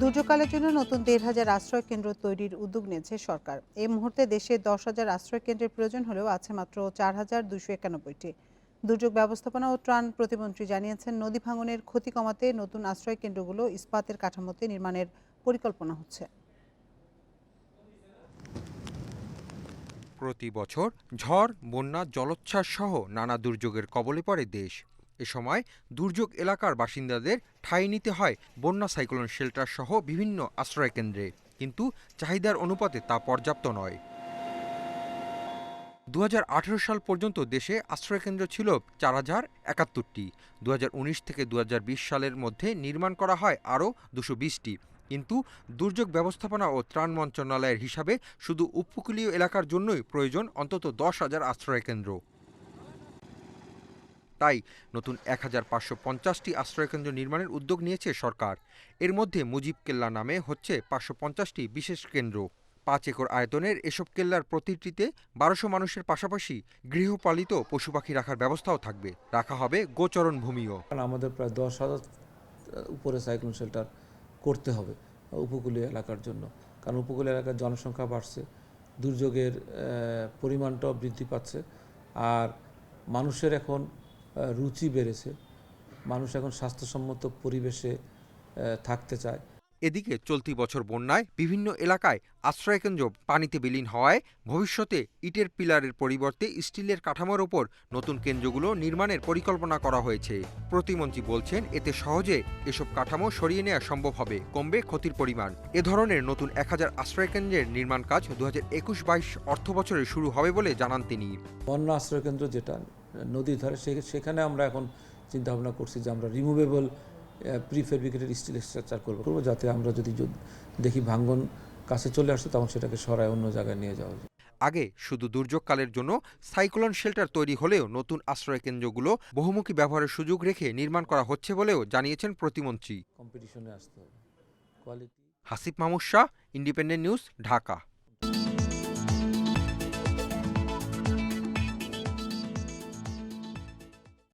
দুর্যোগকালের জন্য নতুন ১,৫০০ আশ্রয় কেন্দ্র তৈরির উদ্যোগ নিয়েছে সরকার। এই মুহূর্তে দেশে ১০,০০০ আশ্রয় কেন্দ্রের প্রয়োজন হলেও আছে মাত্র ৪,২৯১টি। দুর্যোগ ব্যবস্থাপনা ও ত্রাণ প্রতিমন্ত্রী জানিয়েছেন, নদী ভাঙনের ক্ষতি কমাতে নতুন আশ্রয় কেন্দ্রগুলো ইস্পাতের কাঠামোতে নির্মাণের পরিকল্পনা হচ্ছে। প্রতি বছর ঝড়, বন্যা, জলোচ্ছ্বাস সহ নানা দুর্যোগের কবলে পড়ে দেশ। এ সময় দুর্যোগ এলাকার বাসিন্দাদের ঠাঁই নিতে হয় বন্যা সাইক্লোন শেল্টার সহ বিভিন্ন আশ্রয় কেন্দ্রে, কিন্তু চাহিদার অনুপাতে তা পর্যাপ্ত নয়। ২০১৮ সাল পর্যন্ত দেশে আশ্রয়কেন্দ্র ছিল ৪,০৭১টি। ২০১৯ থেকে ২০২০ সালের মধ্যে নির্মাণ করা হয় আরও ২২০টি। কিন্তু দুর্যোগ ব্যবস্থাপনা ও ত্রাণ মন্ত্রণালয়ের হিসাবে শুধু উপকূলীয় এলাকার জন্যই প্রয়োজন অন্তত ১০,০০০ আশ্রয়কেন্দ্র। তাই নতুন ১,৫৫০টি আশ্রয়কেন্দ্র নির্মাণের উদ্যোগ নিয়েছে সরকার। এর মধ্যে মুজিব কেল্লা নামে হচ্ছে ৫৫০টি বিশেষ কেন্দ্র। ৫ একর আয়তনের এসব কেল্লার প্রতিটিতে ১২০০ মানুষের পাশাপাশি গৃহপালিত পশু পাখি রাখার ব্যবস্থাও থাকবে। রাখা হবে গোচরণ ভূমিও। আমাদের প্রায় ১০,০০০ উপরে সাইক্লোন শেল্টার করতে হবে উপকূলীয় এলাকার জন্য, কারণ উপকূলীয় এলাকার জনসংখ্যা বাড়ছে, দুর্যোগের পরিমাণটাও বৃদ্ধি পাচ্ছে, আর মানুষের এখন রুচি বেড়েছে, মানুষ এখন স্বাস্থ্যসম্মত পরিবেশে থাকতে চায়। এদিকে চলতি বছর বন্যায় বিভিন্ন এলাকায় আশ্রয়কেন্দ্র পানিতে বিলীন হওয়ায় ভবিষ্যতে ইটের পিলারের পরিবর্তে স্টিলের কাঠামোর ওপর নতুন কেন্দ্রগুলো নির্মাণের পরিকল্পনা করা হয়েছে। প্রতিমন্ত্রী বলছেন, এতে সহজে এসব কাঠামো সরিয়ে নেওয়া সম্ভব হবে, কমবে ক্ষতির পরিমাণ। এ ধরনের নতুন ১,০০০ আশ্রয়কেন্দ্রের নির্মাণ কাজ ২০২১-২২ অর্থবছরে শুরু হবে বলে জানান তিনি। বন্যা আশ্রয়কেন্দ্র যেটা নদীর ধারে, সেখানে আমরা এখন চিন্তা ভাবনা করছি যে আমরা রিমুভেবল প্রিফেব্রিকেটেড স্টিল স্ট্রাকচার করবো, যাতে আমরা যদি দেখি ভাঙ্গন কাছে চলে আসছে তখন সেটাকে সরায় অন্য জায়গায় নিয়ে যাওয়া যায়। আগে শুধু দুর্যোগকালের জন্য সাইক্লোন শেল্টার তৈরি হলেও নতুন আশ্রয় কেন্দ্রগুলো বহুমুখী ব্যবহারের সুযোগ রেখে নির্মাণ করা হচ্ছে বলেও জানিয়েছেন প্রতিমন্ত্রী। কম্পিটিশনে আসতে হবে, quality. Hasib Mahmud Shah, independent news, Dhaka.